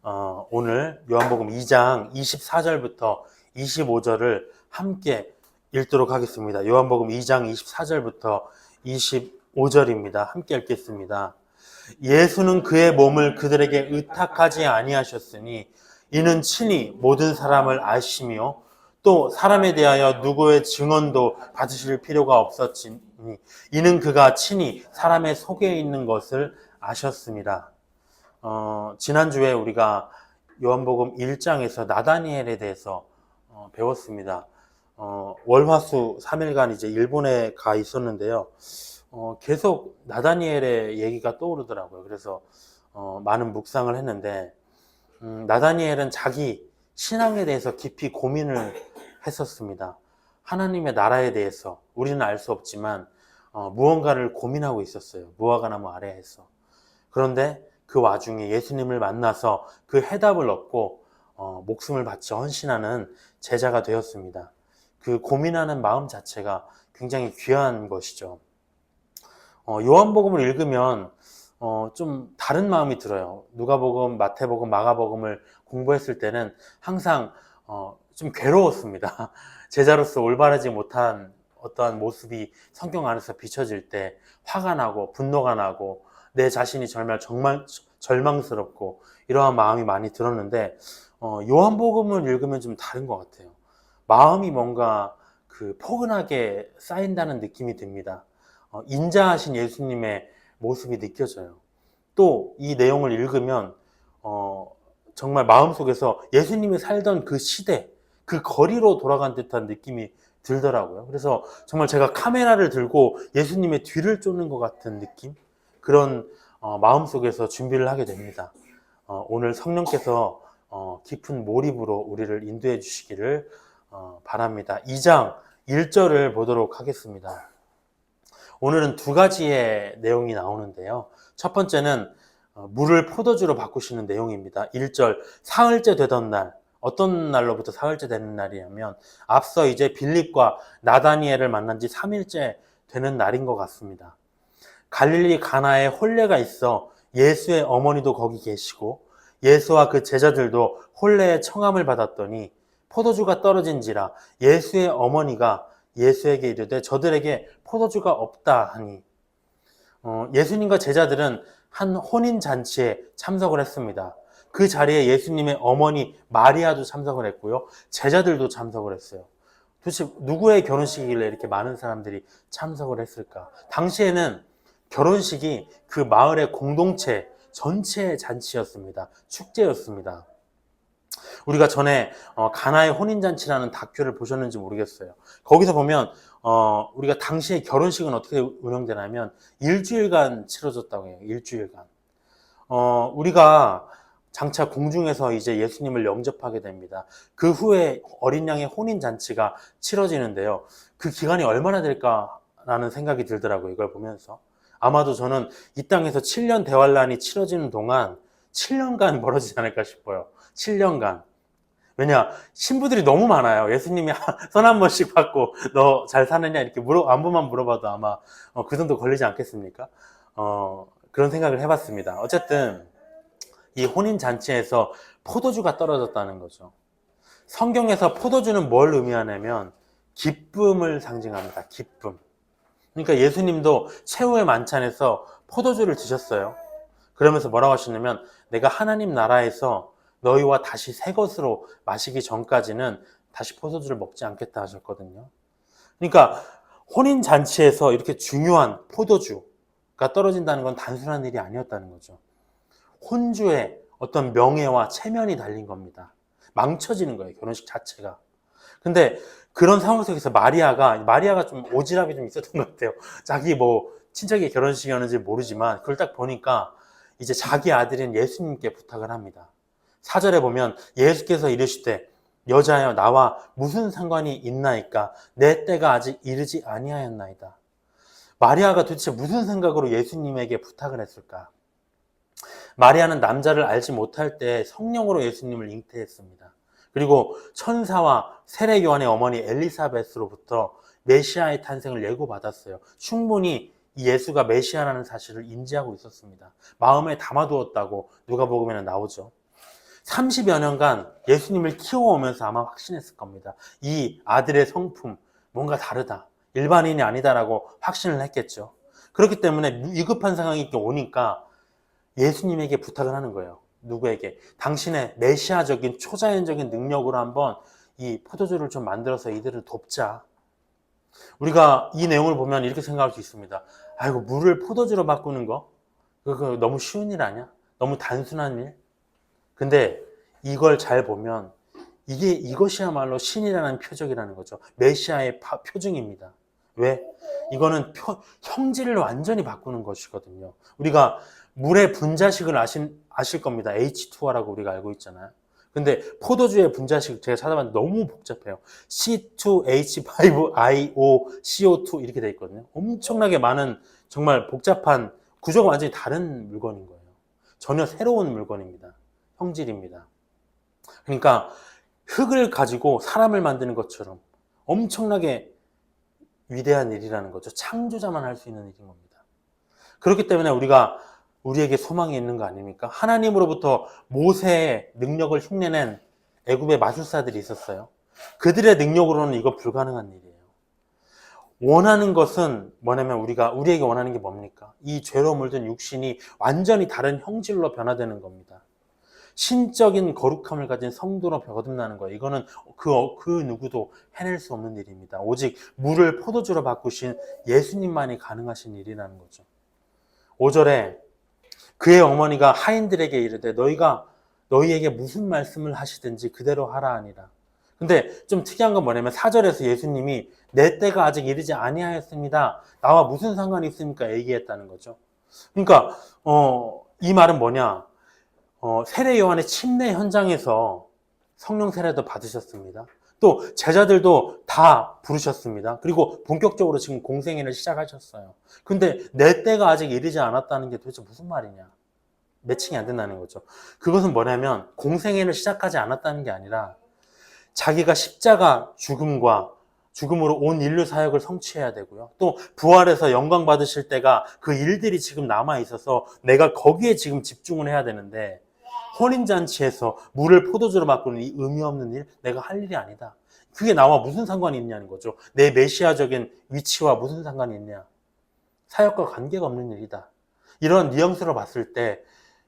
오늘 요한복음 2장 24절부터 25절을 함께 읽도록 하겠습니다. 요한복음 2장 24절부터 25절입니다. 함께 읽겠습니다. 예수는 그의 몸을 그들에게 의탁하지 아니하셨으니 이는 친히 모든 사람을 아시며 또 사람에 대하여 누구의 증언도 받으실 필요가 없었으니 이는 그가 친히 사람의 속에 있는 것을 아셨습니다. 지난주에 우리가 요한복음 1장에서 나다니엘에 대해서 배웠습니다. 월화수 3일간 이제 일본에 가 있었는데요. 계속 나다니엘의 얘기가 떠오르더라고요. 그래서 많은 묵상을 했는데 나다니엘은 자기 신앙에 대해서 깊이 고민을 했었습니다. 하나님의 나라에 대해서 우리는 알 수 없지만 무언가를 고민하고 있었어요. 무화과나무 아래에서. 그런데 그 와중에 예수님을 만나서 그 해답을 얻고 목숨을 바쳐 헌신하는 제자가 되었습니다. 그 고민하는 마음 자체가 굉장히 귀한 것이죠. 요한복음을 읽으면 좀 다른 마음이 들어요. 누가복음, 마태복음, 마가복음을 공부했을 때는 항상 좀 괴로웠습니다. 제자로서 올바르지 못한 어떠한 모습이 성경 안에서 비춰질 때 화가 나고 분노가 나고 내 자신이 정말 절망스럽고 이러한 마음이 많이 들었는데 요한복음을 읽으면 좀 다른 것 같아요. 마음이 뭔가 포근하게 쌓인다는 느낌이 듭니다. 인자하신 예수님의 모습이 느껴져요. 또 이 내용을 읽으면 정말 마음속에서 예수님이 살던 그 시대, 그 거리로 돌아간 듯한 느낌이 들더라고요. 그래서 정말 제가 카메라를 들고 예수님의 뒤를 쫓는 것 같은 느낌? 그런 마음속에서 준비를 하게 됩니다. 오늘 성령께서 깊은 몰입으로 우리를 인도해 주시기를 바랍니다. 2장 1절을 보도록 하겠습니다. 오늘은 두 가지의 내용이 나오는데요. 첫 번째는 물을 포도주로 바꾸시는 내용입니다. 1절, 사흘째 되던 날. 어떤 날로부터 사흘째 되는 날이냐면 앞서 이제 빌립과 나다니엘을 만난 지 3일째 되는 날인 것 같습니다. 갈릴리 가나에 혼례가 있어 예수의 어머니도 거기 계시고 예수와 그 제자들도 혼례의 청함을 받았더니 포도주가 떨어진지라 예수의 어머니가 예수에게 이르되 저들에게 포도주가 없다 하니 예수님과 제자들은 한 혼인잔치에 참석을 했습니다. 그 자리에 예수님의 어머니 마리아도 참석을 했고요. 제자들도 참석을 했어요. 도대체 누구의 결혼식이길래 이렇게 많은 사람들이 참석을 했을까? 당시에는 결혼식이 그 마을의 공동체 전체의 잔치였습니다. 축제였습니다. 우리가 전에 가나의 혼인잔치라는 다큐를 보셨는지 모르겠어요. 거기서 보면 우리가 당시에 결혼식은 어떻게 운영되냐면 일주일간 치러졌다고 해요. 일주일간. 우리가 장차 공중에서 이제 예수님을 영접하게 됩니다. 그 후에 어린 양의 혼인잔치가 치러지는데요. 그 기간이 얼마나 될까라는 생각이 들더라고요. 이걸 보면서. 아마도 저는 이 땅에서 7년 대환란이 치러지는 동안 7년간 벌어지지 않을까 싶어요. 7년간. 왜냐, 신부들이 너무 많아요. 예수님이 선 한 번씩 받고 너 잘 사느냐 이렇게 안부만 물어봐도 아마 그 정도 걸리지 않겠습니까? 그런 생각을 해봤습니다. 어쨌든 이 혼인잔치에서 포도주가 떨어졌다는 거죠. 성경에서 포도주는 뭘 의미하냐면 기쁨을 상징합니다. 기쁨. 그러니까 예수님도 최후의 만찬에서 포도주를 드셨어요. 그러면서 뭐라고 하시냐면 내가 하나님 나라에서 너희와 다시 새 것으로 마시기 전까지는 다시 포도주를 먹지 않겠다 하셨거든요. 그러니까 혼인잔치에서 이렇게 중요한 포도주가 떨어진다는 건 단순한 일이 아니었다는 거죠. 혼주의 어떤 명예와 체면이 달린 겁니다. 망쳐지는 거예요, 결혼식 자체가. 근데 그런 상황 속에서 마리아가 좀 오지랖이 좀 있었던 것 같아요. 자기 친척의 결혼식이었는지 모르지만 그걸 딱 보니까 이제 자기 아들인 예수님께 부탁을 합니다. 4절에 보면 예수께서 이르시되 여자여 나와 무슨 상관이 있나이까 내 때가 아직 이르지 아니하였나이다. 마리아가 도대체 무슨 생각으로 예수님에게 부탁을 했을까? 마리아는 남자를 알지 못할 때 성령으로 예수님을 잉태했습니다. 그리고 천사와 세례 요한의 어머니 엘리사벳으로부터 메시아의 탄생을 예고받았어요. 충분히 이 예수가 메시아라는 사실을 인지하고 있었습니다. 마음에 담아두었다고 누가복음에는 나오죠. 30여 년간 예수님을 키워오면서 아마 확신했을 겁니다. 이 아들의 성품, 뭔가 다르다. 일반인이 아니다라고 확신을 했겠죠. 그렇기 때문에 위급한 상황이 이렇게 오니까 예수님에게 부탁을 하는 거예요. 누구에게? 당신의 메시아적인 초자연적인 능력으로 한번 이 포도주를 좀 만들어서 이들을 돕자. 우리가 이 내용을 보면 이렇게 생각할 수 있습니다. 아이고, 물을 포도주로 바꾸는 거? 그거 너무 쉬운 일 아니야? 너무 단순한 일? 근데 이걸 잘 보면 이것이야말로 신이라는 표적이라는 거죠. 메시아의 표징입니다. 왜? 이거는 형질을 완전히 바꾸는 것이거든요. 우리가 물의 분자식을 아실 겁니다. H2O라고 우리가 알고 있잖아요. 근데 포도주의 분자식 제가 찾아봤는데 너무 복잡해요. C2H5IOCO2 이렇게 돼 있거든요. 엄청나게 많은 정말 복잡한 구조가 완전히 다른 물건인 거예요. 전혀 새로운 물건입니다. 형질입니다. 그러니까 흙을 가지고 사람을 만드는 것처럼 엄청나게 위대한 일이라는 거죠. 창조자만 할 수 있는 일인 겁니다. 그렇기 때문에 우리에게 소망이 있는 거 아닙니까? 하나님으로부터 모세의 능력을 흉내낸 애굽의 마술사들이 있었어요. 그들의 능력으로는 이거 불가능한 일이에요. 원하는 것은 뭐냐면 우리에게 원하는 게 뭡니까? 이 죄로 물든 육신이 완전히 다른 형질로 변화되는 겁니다. 신적인 거룩함을 가진 성도로 거듭나는 거예요. 이거는 그 누구도 해낼 수 없는 일입니다. 오직 물을 포도주로 바꾸신 예수님만이 가능하신 일이라는 거죠. 5절에 그의 어머니가 하인들에게 이르되 너희에게 무슨 말씀을 하시든지 그대로 하라 하니라. 근데 좀 특이한 건 뭐냐면 4절에서 예수님이 내 때가 아직 이르지 아니하였습니다. 나와 무슨 상관이 있습니까? 얘기했다는 거죠. 그러니까 이 말은 뭐냐? 세례 요한의 침례 현장에서 성령 세례도 받으셨습니다. 또 제자들도 다 부르셨습니다. 그리고 본격적으로 지금 공생애를 시작하셨어요. 근데 내 때가 아직 이르지 않았다는 게 도대체 무슨 말이냐? 매칭이 안 된다는 거죠. 그것은 뭐냐면 공생애를 시작하지 않았다는 게 아니라 자기가 십자가 죽음으로 온 인류 사역을 성취해야 되고요. 또 부활해서 영광 받으실 때가 그 일들이 지금 남아 있어서 내가 거기에 지금 집중을 해야 되는데 혼인잔치에서 물을 포도주로 바꾸는 이 의미 없는 일, 내가 할 일이 아니다. 그게 나와 무슨 상관이 있냐는 거죠. 내 메시아적인 위치와 무슨 상관이 있냐. 사역과 관계가 없는 일이다. 이런 뉘앙스로 봤을 때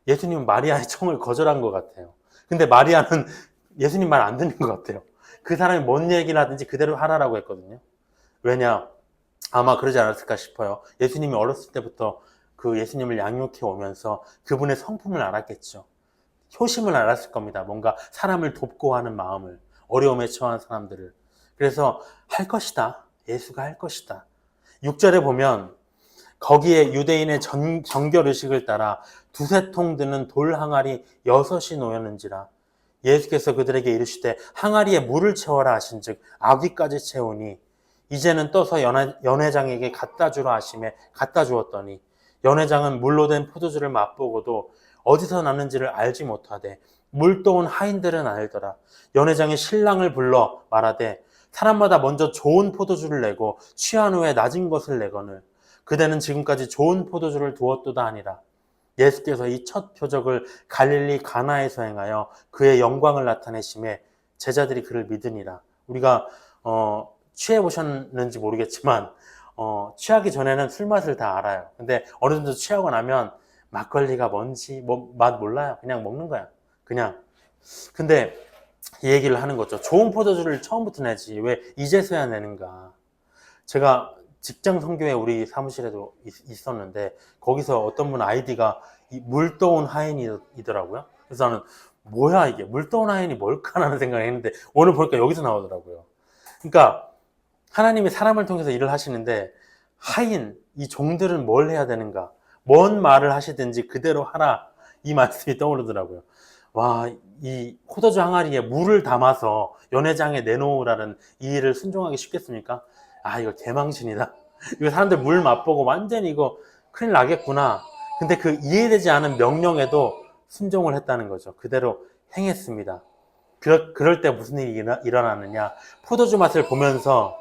예수님은 마리아의 청을 거절한 것 같아요. 근데 마리아는 예수님 말 안 듣는 것 같아요. 그 사람이 뭔 얘기를 하든지 그대로 하라라고 했거든요. 왜냐? 아마 그러지 않았을까 싶어요. 예수님이 어렸을 때부터 그 예수님을 양육해 오면서 그분의 성품을 알았겠죠. 효심을 알았을 겁니다. 뭔가 사람을 돕고 하는 마음을, 어려움에 처한 사람들을. 그래서 할 것이다. 예수가 할 것이다. 6절에 보면 거기에 유대인의 정결의식을 따라 두세 통 드는 돌 항아리 6이 놓였는지라. 예수께서 그들에게 이르시되 항아리에 물을 채워라 하신즉 아귀까지 채우니 이제는 떠서 연회장에게 갖다 주라 하심에 갖다 주었더니 연회장은 물로 된 포도주를 맛보고도 어디서 났는지를 알지 못하되 물떠온 하인들은 알더라. 연회장이 신랑을 불러 말하되 사람마다 먼저 좋은 포도주를 내고 취한 후에 낮은 것을 내거늘 그대는 지금까지 좋은 포도주를 두었도다 하니라. 예수께서 이 첫 표적을 갈릴리 가나에서 행하여 그의 영광을 나타내심에 제자들이 그를 믿으니라. 우리가 취해 보셨는지 모르겠지만 취하기 전에는 술 맛을 다 알아요. 근데 어느 정도 취하고 나면 막걸리가 뭔지 맛 몰라요. 그냥 먹는 거야. 그냥. 근데 이 얘기를 하는 거죠. 좋은 포도주를 처음부터 내지 왜 이제서야 내는가. 제가 직장 선교회 우리 사무실에도 있었는데 거기서 어떤 분 아이디가 물 떠온 하인이더라고요. 그래서 나는 뭐야 이게 물 떠온 하인이 뭘까라는 생각을 했는데 오늘 보니까 여기서 나오더라고요. 그러니까 하나님이 사람을 통해서 일을 하시는데 하인, 이 종들은 뭘 해야 되는가? 뭔 말을 하시든지 그대로 하라. 이 말씀이 떠오르더라고요. 와, 이 포도주 항아리에 물을 담아서 연회장에 내놓으라는 이 일을 순종하기 쉽겠습니까? 아, 이거 개망신이다. 이거 사람들 물 맛보고 완전히 이거 큰일 나겠구나. 근데 그 이해되지 않은 명령에도 순종을 했다는 거죠. 그대로 행했습니다. 그럴 때 무슨 일이 일어나느냐. 포도주 맛을 보면서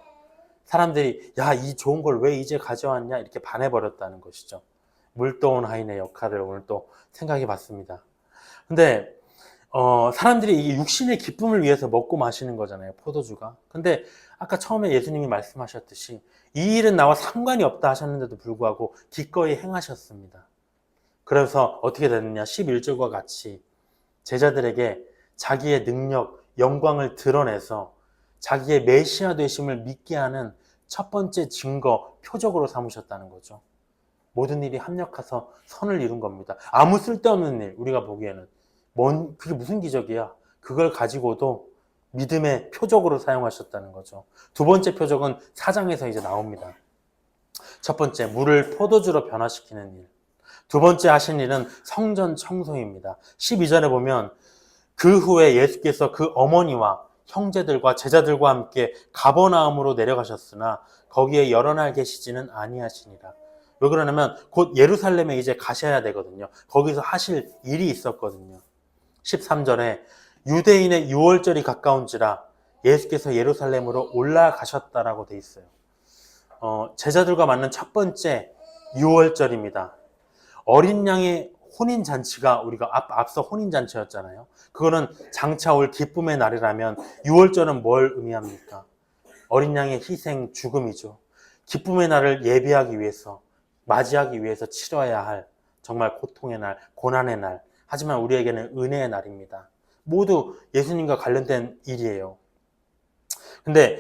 사람들이 야, 이 좋은 걸 왜 이제 가져왔냐 이렇게 반해버렸다는 것이죠. 물떠온 하인의 역할을 오늘 또 생각해 봤습니다. 근데 사람들이 이게 육신의 기쁨을 위해서 먹고 마시는 거잖아요, 포도주가. 근데 아까 처음에 예수님이 말씀하셨듯이 이 일은 나와 상관이 없다 하셨는데도 불구하고 기꺼이 행하셨습니다. 그래서 어떻게 됐느냐, 11절과 같이 제자들에게 자기의 능력, 영광을 드러내서 자기의 메시아 되심을 믿게 하는 첫 번째 증거, 표적으로 삼으셨다는 거죠. 모든 일이 합력해서 선을 이룬 겁니다. 아무 쓸데없는 일, 우리가 보기에는. 그게 무슨 기적이야? 그걸 가지고도 믿음의 표적으로 사용하셨다는 거죠. 두 번째 표적은 4장에서 이제 나옵니다. 첫 번째, 물을 포도주로 변화시키는 일. 두 번째 하신 일은 성전 청소입니다. 12절에 보면 그 후에 예수께서 그 어머니와 형제들과 제자들과 함께 가버나움으로 내려가셨으나 거기에 여러 날 계시지는 아니하시니라. 왜 그러냐면 곧 예루살렘에 이제 가셔야 되거든요. 거기서 하실 일이 있었거든요. 13절에 유대인의 유월절이 가까운지라 예수께서 예루살렘으로 올라가셨다라고 돼 있어요. 제자들과 만난 첫 번째 유월절입니다. 어린 양의 혼인잔치가 우리가 앞서 혼인잔치였잖아요. 그거는 장차 올 기쁨의 날이라면 유월절은 뭘 의미합니까? 어린 양의 희생, 죽음이죠. 기쁨의 날을 예비하기 위해서, 맞이하기 위해서 치러야 할 정말 고통의 날, 고난의 날. 하지만 우리에게는 은혜의 날입니다. 모두 예수님과 관련된 일이에요. 근데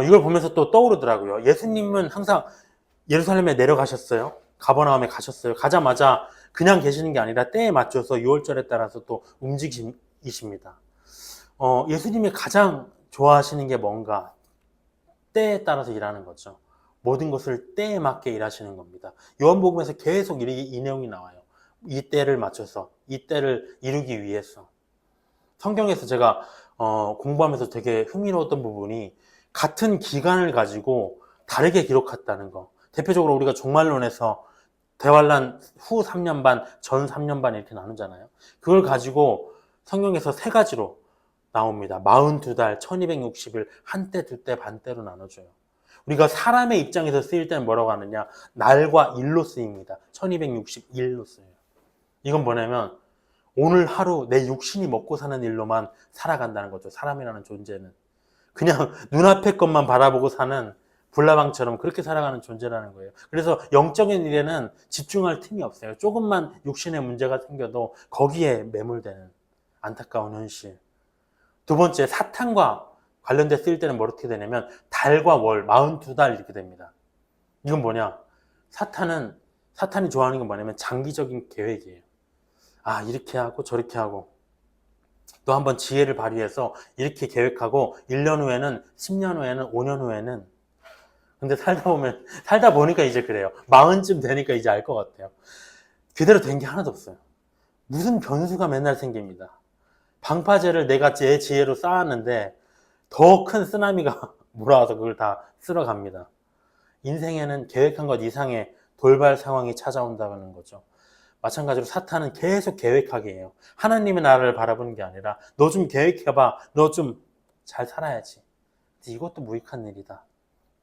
이걸 보면서 또 떠오르더라고요. 예수님은 항상 예루살렘에 내려가셨어요. 가버나움에 가셨어요. 가자마자 그냥 계시는 게 아니라 때에 맞춰서 유월절에 따라서 또 움직이십니다. 예수님이 가장 좋아하시는 게 뭔가? 때에 따라서 일하는 거죠. 모든 것을 때에 맞게 일하시는 겁니다. 요한복음에서 계속 이 내용이 나와요. 이 때를 맞춰서, 이 때를 이루기 위해서. 성경에서 제가 공부하면서 되게 흥미로웠던 부분이 같은 기간을 가지고 다르게 기록했다는 거. 대표적으로 우리가 종말론에서 대환란 후 3년 반, 전 3년 반 이렇게 나누잖아요. 그걸 가지고 성경에서 세 가지로 나옵니다. 42달, 1260일, 한때, 두때, 반때로 나눠줘요. 우리가 사람의 입장에서 쓰일 때는 뭐라고 하느냐? 날과 일로 쓰입니다. 1261로 써요. 이건 뭐냐면 오늘 하루 내 육신이 먹고 사는 일로만 살아간다는 거죠. 사람이라는 존재는. 그냥 눈앞의 것만 바라보고 사는 불나방처럼 그렇게 살아가는 존재라는 거예요. 그래서 영적인 일에는 집중할 틈이 없어요. 조금만 육신의 문제가 생겨도 거기에 매몰되는 안타까운 현실. 두 번째, 사탄과 관련돼 쓰일 때는 뭐 어떻게 되냐면 달과 월, 42달 이렇게 됩니다. 이건 뭐냐? 사탄이 좋아하는 건 뭐냐면 장기적인 계획이에요. 아, 이렇게 하고 저렇게 하고 또 한번 지혜를 발휘해서 이렇게 계획하고 1년 후에는 10년 후에는 5년 후에는 근데 살다 보니까 이제 그래요. 40쯤 되니까 이제 알 것 같아요. 그대로 된 게 하나도 없어요. 무슨 변수가 맨날 생깁니다. 방파제를 내가 제 지혜로 쌓았는데 더 큰 쓰나미가 몰아와서 그걸 다 쓸어갑니다. 인생에는 계획한 것 이상의 돌발 상황이 찾아온다는 거죠. 마찬가지로 사탄은 계속 계획하게 해요. 하나님의 나라를 바라보는 게 아니라 너 좀 계획해봐. 너 좀 잘 살아야지. 이것도 무익한 일이다.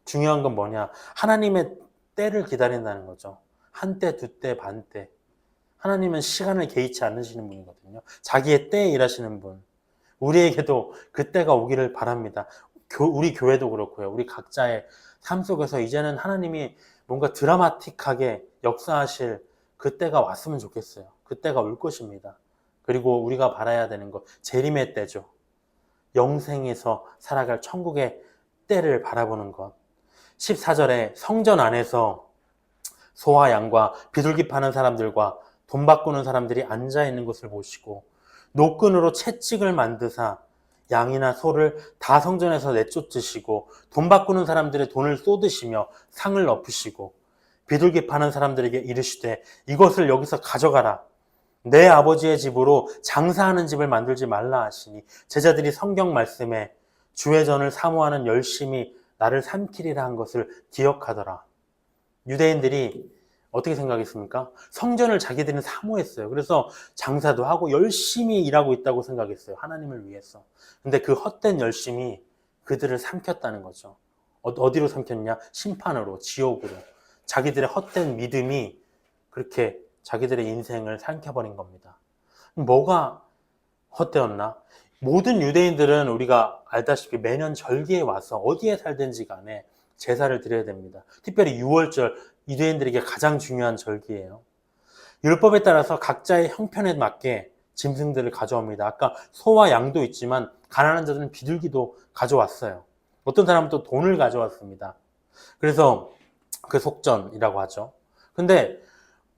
중요한 건 뭐냐? 하나님의 때를 기다린다는 거죠. 한때, 두때, 반때. 하나님은 시간을 개의치 않으시는 분이거든요. 자기의 때에 일하시는 분. 우리에게도 그 때가 오기를 바랍니다. 우리 교회도 그렇고요. 우리 각자의 삶 속에서 이제는 하나님이 뭔가 드라마틱하게 역사하실 그 때가 왔으면 좋겠어요. 그 때가 올 것입니다. 그리고 우리가 바라야 되는 것, 재림의 때죠. 영생에서 살아갈 천국의 때를 바라보는 것. 14절에 성전 안에서 소와 양과 비둘기 파는 사람들과 돈 바꾸는 사람들이 앉아 있는 것을 보시고 노끈으로 채찍을 만드사 양이나 소를 다 성전에서 내쫓으시고 돈 바꾸는 사람들의 돈을 쏟으시며 상을 엎으시고 비둘기 파는 사람들에게 이르시되 이것을 여기서 가져가라. 내 아버지의 집으로 장사하는 집을 만들지 말라 하시니 제자들이 성경 말씀에 주의 전을 사모하는 열심히 나를 삼키리라 한 것을 기억하더라. 유대인들이 어떻게 생각했습니까? 성전을 자기들은 사모했어요. 그래서 장사도 하고 열심히 일하고 있다고 생각했어요. 하나님을 위해서. 근데 그 헛된 열심이 그들을 삼켰다는 거죠. 어디로 삼켰냐? 심판으로, 지옥으로. 자기들의 헛된 믿음이 그렇게 자기들의 인생을 삼켜버린 겁니다. 뭐가 헛되었나? 모든 유대인들은 우리가 알다시피 매년 절기에 와서 어디에 살든지 간에 제사를 드려야 됩니다. 특별히 6월절, 유대인들에게 가장 중요한 절기예요. 율법에 따라서 각자의 형편에 맞게 짐승들을 가져옵니다. 아까 소와 양도 있지만 가난한 자들은 비둘기도 가져왔어요. 어떤 사람은 또 돈을 가져왔습니다. 그래서 그 속전이라고 하죠. 근데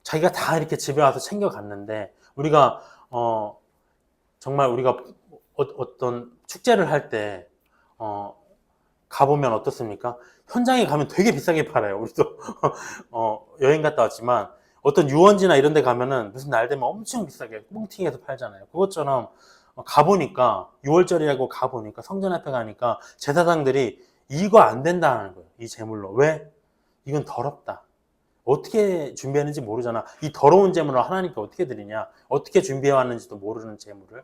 자기가 다 이렇게 집에 와서 챙겨갔는데 우리가 정말 우리가 어떤 축제를 할 때 가보면 어떻습니까? 현장에 가면 되게 비싸게 팔아요. 우리도 여행 갔다 왔지만 어떤 유원지나 이런 데 가면은 무슨 날 되면 엄청 비싸게 뭉팅해서 팔잖아요. 그것처럼 가보니까 6월절이라고 가보니까 성전 앞에 가니까 제사장들이 이거 안 된다는 거예요. 이 제물로. 왜? 이건 더럽다. 어떻게 준비했는지 모르잖아. 이 더러운 제물을 하나님께 어떻게 드리냐? 어떻게 준비해 왔는지도 모르는 제물을.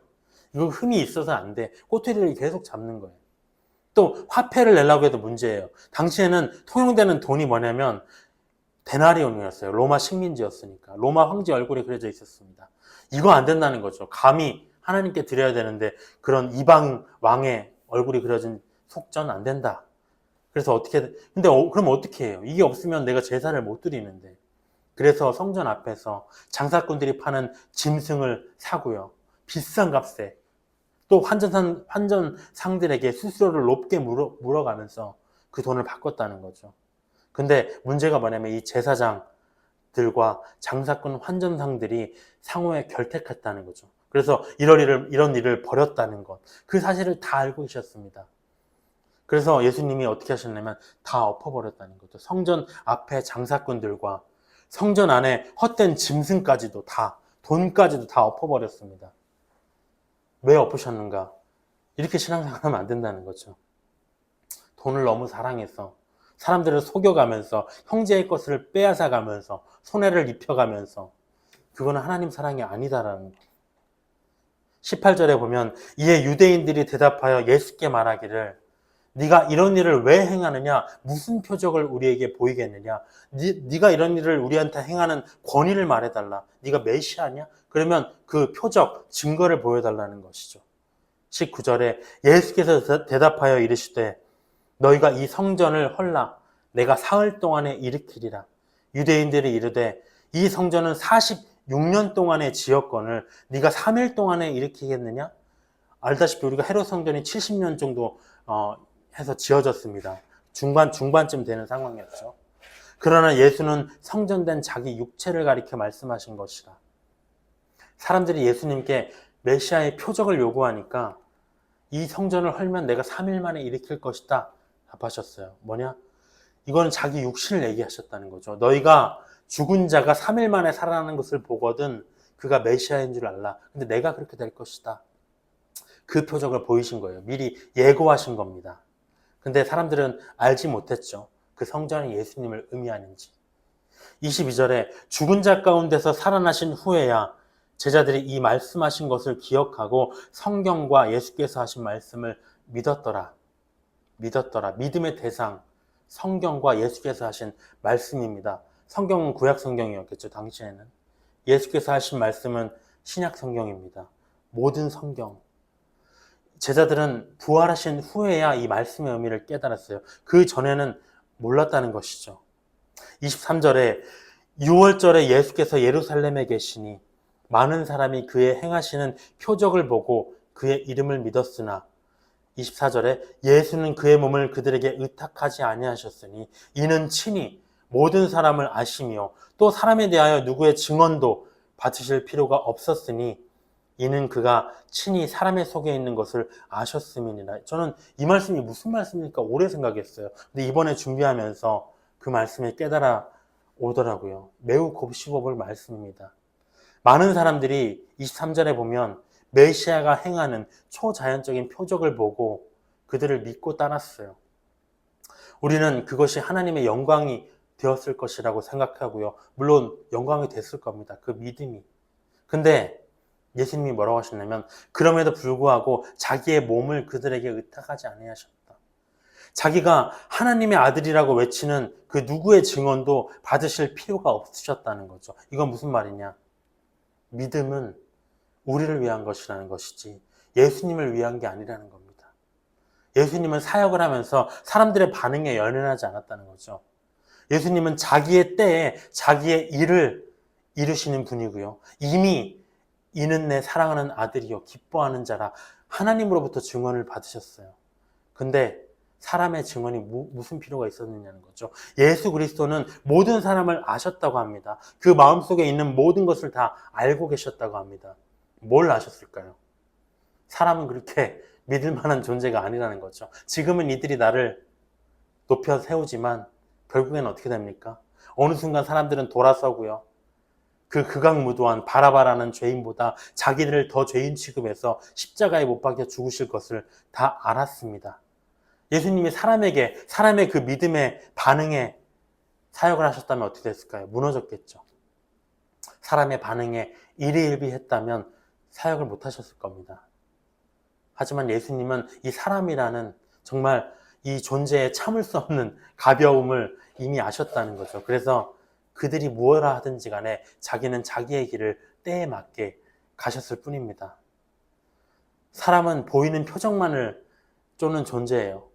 이거 흠이 있어서 안 돼. 꼬투리를 계속 잡는 거예요. 또 화폐를 내려고 해도 문제예요. 당시에는 통용되는 돈이 뭐냐면 데나리온이었어요. 로마 식민지였으니까. 로마 황제 얼굴이 그려져 있었습니다. 이거 안 된다는 거죠. 감히 하나님께 드려야 되는데 그런 이방 왕의 얼굴이 그려진 속전 안 된다. 그래서 근데 그럼 어떻게 해요? 이게 없으면 내가 제사를 못 드리는데. 그래서 성전 앞에서 장사꾼들이 파는 짐승을 사고요. 비싼 값에. 또 환전상들에게 수수료를 높게 물어가면서 그 돈을 바꿨다는 거죠. 근데 문제가 뭐냐면 이 제사장들과 장사꾼 환전상들이 상호에 결탁했다는 거죠. 그래서 이런 일을 벌였다는 것. 그 사실을 다 알고 계셨습니다. 그래서 예수님이 어떻게 하셨냐면 다 엎어버렸다는 거죠. 성전 앞에 장사꾼들과 성전 안에 헛된 짐승까지도 돈까지도 다 엎어버렸습니다. 왜 엎으셨는가? 이렇게 신앙생활하면 안 된다는 거죠. 돈을 너무 사랑해서 사람들을 속여가면서 형제의 것을 빼앗아가면서 손해를 입혀가면서 그거는 하나님 사랑이 아니다라는 거예요. 18절에 보면 이에 유대인들이 대답하여 예수께 말하기를 네가 이런 일을 왜 행하느냐? 무슨 표적을 우리에게 보이겠느냐? 네가 이런 일을 우리한테 행하는 권위를 말해달라. 네가 메시아냐? 그러면 그 표적, 증거를 보여달라는 것이죠. 19절에 예수께서 대답하여 이르시되 너희가 이 성전을 헐라 내가 사흘 동안에 일으키리라. 유대인들이 이르되 이 성전은 46년 동안에 지었거늘 네가 3일 동안에 일으키겠느냐? 알다시피 우리가 헤롯 성전이 70년 정도 해서 지어졌습니다. 중반쯤 되는 상황이었죠. 그러나 예수는 성전된 자기 육체를 가리켜 말씀하신 것이라. 사람들이 예수님께 메시아의 표적을 요구하니까 이 성전을 헐면 내가 3일 만에 일으킬 것이다 답하셨어요. 뭐냐? 이거는 자기 육신을 얘기하셨다는 거죠. 너희가 죽은 자가 3일 만에 살아나는 것을 보거든 그가 메시아인 줄 알라. 근데 내가 그렇게 될 것이다. 그 표적을 보이신 거예요. 미리 예고하신 겁니다. 근데 사람들은 알지 못했죠. 그 성전이 예수님을 의미하는지. 22절에 죽은 자 가운데서 살아나신 후에야 제자들이 이 말씀하신 것을 기억하고 성경과 예수께서 하신 말씀을 믿었더라. 믿음의 대상, 성경과 예수께서 하신 말씀입니다. 성경은 구약 성경이었겠죠, 당시에는. 예수께서 하신 말씀은 신약 성경입니다. 모든 성경. 제자들은 부활하신 후에야 이 말씀의 의미를 깨달았어요. 그 전에는 몰랐다는 것이죠. 23절에 6월절에 예수께서 예루살렘에 계시니 많은 사람이 그의 행하시는 표적을 보고 그의 이름을 믿었으나 24절에 예수는 그의 몸을 그들에게 의탁하지 아니하셨으니 이는 친히 모든 사람을 아시며 또 사람에 대하여 누구의 증언도 받으실 필요가 없었으니 이는 그가 친히 사람의 속에 있는 것을 아셨음이니라. 저는 이 말씀이 무슨 말씀일까 오래 생각했어요. 근데 이번에 준비하면서 그 말씀이 깨달아 오더라고요. 매우 곱씹어볼 말씀입니다. 많은 사람들이 23절에 보면 메시아가 행하는 초자연적인 표적을 보고 그들을 믿고 따랐어요. 우리는 그것이 하나님의 영광이 되었을 것이라고 생각하고요. 물론 영광이 됐을 겁니다. 그 믿음이. 근데 예수님이 뭐라고 하셨냐면 그럼에도 불구하고 자기의 몸을 그들에게 의탁하지 아니하셨다. 자기가 하나님의 아들이라고 외치는 그 누구의 증언도 받으실 필요가 없으셨다는 거죠. 이건 무슨 말이냐? 믿음은 우리를 위한 것이라는 것이지 예수님을 위한 게 아니라는 겁니다. 예수님은 사역을 하면서 사람들의 반응에 연연하지 않았다는 거죠. 예수님은 자기의 때에 자기의 일을 이루시는 분이고요. 이미 이는 내 사랑하는 아들이요 기뻐하는 자라 하나님으로부터 증언을 받으셨어요. 근데 사람의 증언이 무슨 필요가 있었느냐는 거죠. 예수 그리스도는 모든 사람을 아셨다고 합니다. 그 마음속에 있는 모든 것을 다 알고 계셨다고 합니다. 뭘 아셨을까요? 사람은 그렇게 믿을 만한 존재가 아니라는 거죠. 지금은 이들이 나를 높여 세우지만 결국엔 어떻게 됩니까? 어느 순간 사람들은 돌아서고요. 그 극악무도한 바라바라는 죄인보다 자기들을 더 죄인 취급해서 십자가에 못 박혀 죽으실 것을 다 알았습니다. 예수님이 사람의 그 믿음의 반응에 사역을 하셨다면 어떻게 됐을까요? 무너졌겠죠. 사람의 반응에 일희일비했다면 사역을 못 하셨을 겁니다. 하지만 예수님은 이 사람이라는 정말 이 존재에 참을 수 없는 가벼움을 이미 아셨다는 거죠. 그래서 그들이 무엇라 하든지 간에 자기는 자기의 길을 때에 맞게 가셨을 뿐입니다. 사람은 보이는 표정만을 쫓는 존재예요.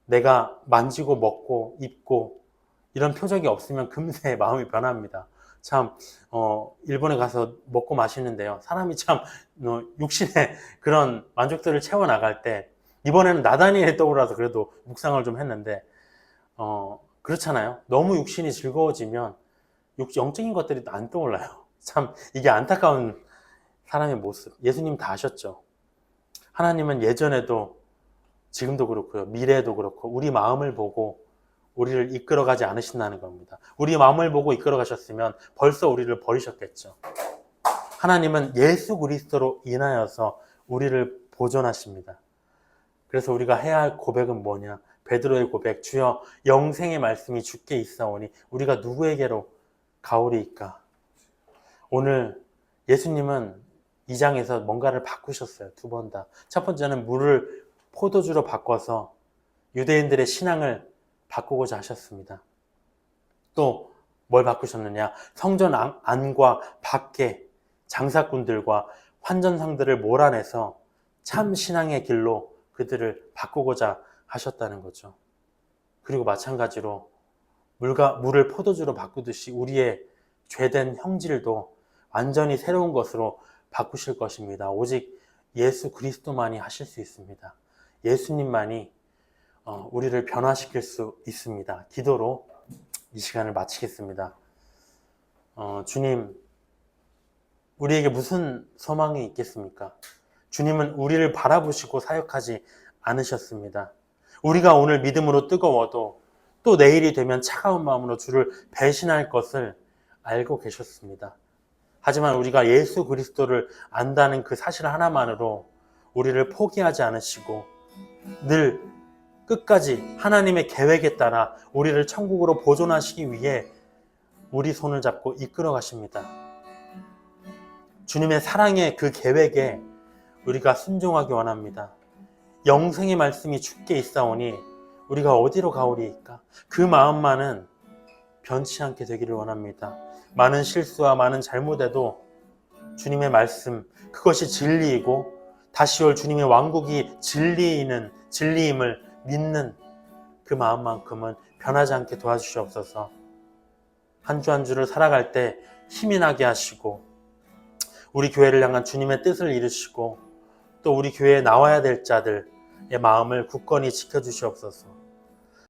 내가 만지고 먹고 입고 이런 표적이 없으면 금세 마음이 변합니다. 참 일본에 가서 먹고 마시는데요. 사람이 참 육신의 그런 만족들을 채워나갈 때 이번에는 나다니엘이 떠올라서 그래도 묵상을 좀 했는데 그렇잖아요. 너무 육신이 즐거워지면 영적인 것들이 안 떠올라요. 참 이게 안타까운 사람의 모습. 예수님 다 아셨죠. 하나님은 예전에도 지금도 그렇고요. 미래에도 그렇고 우리 마음을 보고 우리를 이끌어가지 않으신다는 겁니다. 우리 마음을 보고 이끌어가셨으면 벌써 우리를 버리셨겠죠. 하나님은 예수 그리스도로 인하여서 우리를 보존하십니다. 그래서 우리가 해야 할 고백은 뭐냐? 베드로의 고백, 주여 영생의 말씀이 주께 있사오니 우리가 누구에게로 가오리이까? 오늘 예수님은 이 장에서 뭔가를 바꾸셨어요. 두 번 다. 첫 번째는 물을 포도주로 바꿔서 유대인들의 신앙을 바꾸고자 하셨습니다. 또 뭘 바꾸셨느냐? 성전 안과 밖에 장사꾼들과 환전상들을 몰아내서 참 신앙의 길로 그들을 바꾸고자 하셨다는 거죠. 그리고 마찬가지로 물을 포도주로 바꾸듯이 우리의 죄된 형질도 완전히 새로운 것으로 바꾸실 것입니다. 오직 예수 그리스도만이 하실 수 있습니다. 예수님만이 우리를 변화시킬 수 있습니다. 기도로 이 시간을 마치겠습니다. 주님, 우리에게 무슨 소망이 있겠습니까? 주님은 우리를 바라보시고 사역하지 않으셨습니다. 우리가 오늘 믿음으로 뜨거워도 또 내일이 되면 차가운 마음으로 주를 배신할 것을 알고 계셨습니다. 하지만 우리가 예수 그리스도를 안다는 그 사실 하나만으로 우리를 포기하지 않으시고 늘 끝까지 하나님의 계획에 따라 우리를 천국으로 보존하시기 위해 우리 손을 잡고 이끌어 가십니다. 주님의 사랑의 그 계획에 우리가 순종하기 원합니다. 영생의 말씀이 주께 있사오니 우리가 어디로 가오리이까? 그 마음만은 변치 않게 되기를 원합니다. 많은 실수와 많은 잘못에도 주님의 말씀, 그것이 진리이고 다시 올 주님의 왕국이 진리임을 믿는 그 마음만큼은 변하지 않게 도와주시옵소서. 한 주 한 주를 살아갈 때 힘이 나게 하시고 우리 교회를 향한 주님의 뜻을 이루시고 또 우리 교회에 나와야 될 자들의 마음을 굳건히 지켜주시옵소서.